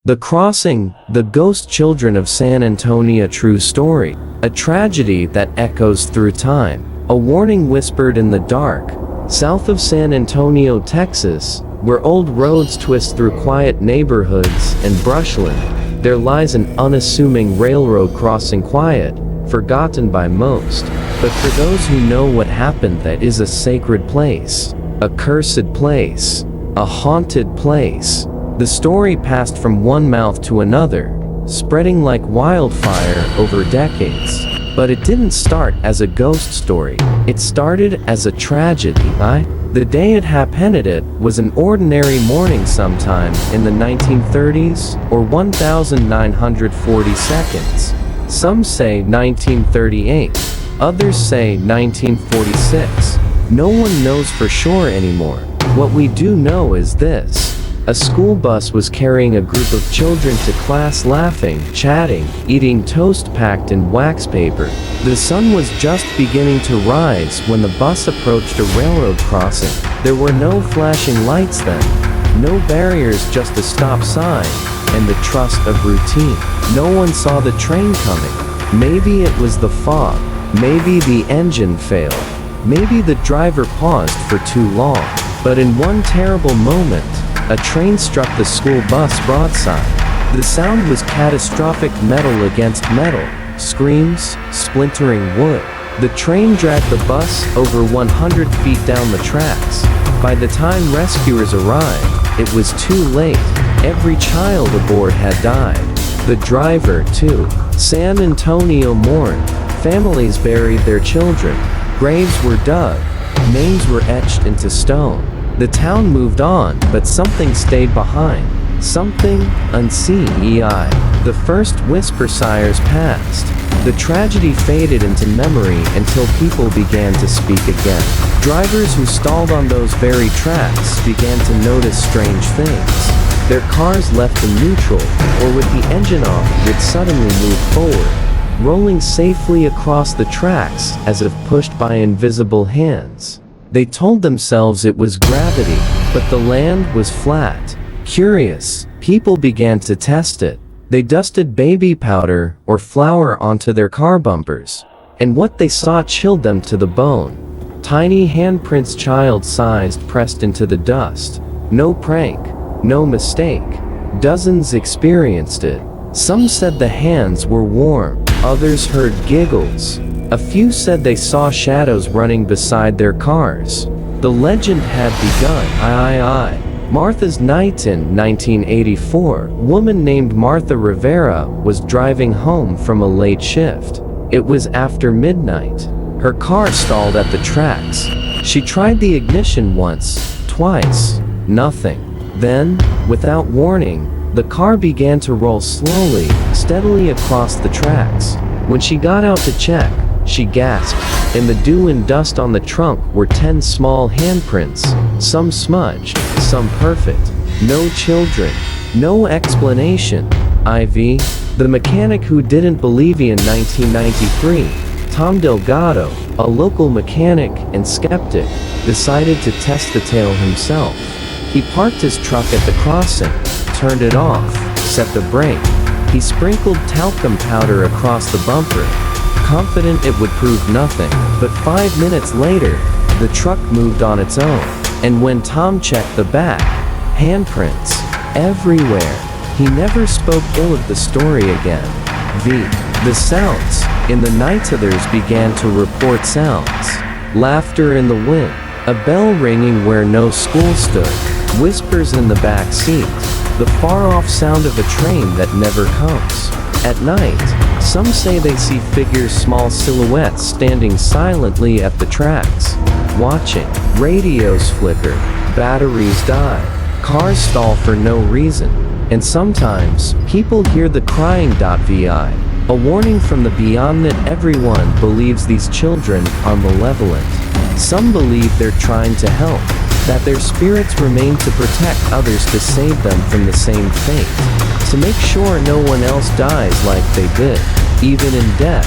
The Crossing, the Ghost Children of San Antonio true story. A tragedy that echoes through time. A warning whispered in the dark. South of San Antonio, Texas, where old roads twist through quiet neighborhoods and brushland, there lies an unassuming railroad crossing, quiet, forgotten by most. But for those who know what happened, that is a sacred place. A cursed place. A haunted place. The story passed from one mouth to another, spreading like wildfire over decades. But it didn't start as a ghost story. It started as a tragedy. The day it happened, it was an ordinary morning sometime in the 1930s or 1940 seconds. Some say 1938, others say 1946. No one knows for sure anymore. What we do know is this. A school bus was carrying a group of children to class, laughing, chatting, eating toast packed in wax paper. The sun was just beginning to rise when the bus approached a railroad crossing. There were no flashing lights then, no barriers, just a stop sign, and the trust of routine. No one saw the train coming. Maybe it was the fog, maybe the engine failed, maybe the driver paused for too long. But in one terrible moment, a train struck the school bus broadside. The sound was catastrophic, metal against metal, screams, splintering wood. The train dragged the bus over 100 feet down the tracks. By the time rescuers arrived, it was too late. Every child aboard had died. The driver, too. San Antonio mourned. Families buried their children. Graves were dug. Names were etched into stone. The town moved on, but something stayed behind. Something unseen. The first whisper sires passed. The tragedy faded into memory until people began to speak again. Drivers who stalled on those very tracks began to notice strange things. Their cars left in neutral, or with the engine off, would suddenly move forward, rolling safely across the tracks as if pushed by invisible hands. They told themselves it was gravity, but the land was flat. Curious, people began to test it. They dusted baby powder or flour onto their car bumpers, and what they saw chilled them to the bone. Tiny handprints, child-sized, pressed into the dust. No prank, no mistake. Dozens experienced it. Some said the hands were warm, others heard giggles. A few said they saw shadows running beside their cars. The legend had begun. Martha's night in 1984. A woman named Martha Rivera was driving home from a late shift. It was after midnight. Her car stalled at the tracks. She tried the ignition once, twice, nothing. Then, without warning, the car began to roll slowly, steadily across the tracks. When she got out to check, she gasped. In the dew and dust on the trunk were 10 small handprints, some smudged, some perfect. No children. No explanation. The mechanic who didn't believe in 1993, Tom Delgado, a local mechanic and skeptic, decided to test the tale himself. He parked his truck at the crossing, turned it off, set the brake. He sprinkled talcum powder across the bumper, confident it would prove nothing. But 5 minutes later, the truck moved on its own. And when Tom checked the back, handprints everywhere. He never spoke ill of the story again. The sounds. In the night, others began to report sounds. Laughter in the wind. A bell ringing where no school stood. Whispers in the back seat. The far-off sound of a train that never comes. At night, some say they see figures, small silhouettes standing silently at the tracks, watching. Radios flicker, batteries die, cars stall for no reason, and sometimes people hear the crying. A warning from the beyond that everyone believes these children are malevolent. Some believe they're trying to help, that their spirits remain to protect others, to save them from the same fate, to make sure no one else dies like they did. Even in death,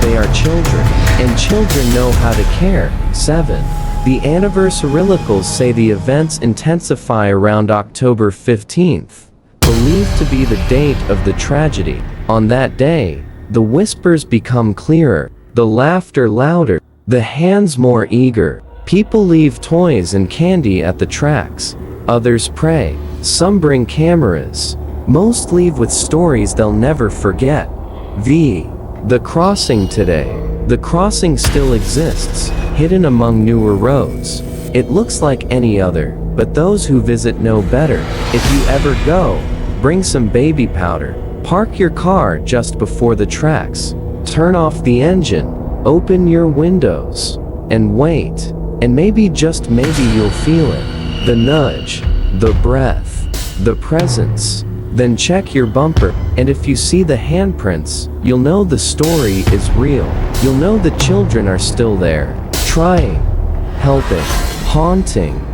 they are children, and children know how to care. 7. The anniversarials say the events intensify around October 15th. believed to be the date of the tragedy. On that day, the whispers become clearer, the laughter louder, the hands more eager. People leave toys and candy at the tracks. Others pray. Some bring cameras. Most leave with stories they'll never forget. The crossing today. The crossing still exists, hidden among newer roads. It looks like any other, but those who visit know better. If you ever go, bring some baby powder. Park your car just before the tracks. Turn off the engine. Open your windows. And wait. And maybe, just maybe, you'll feel it. The nudge. The breath. The presence. Then check your bumper, and if you see the handprints, you'll know the story is real. You'll know the children are still there, trying, helping, haunting.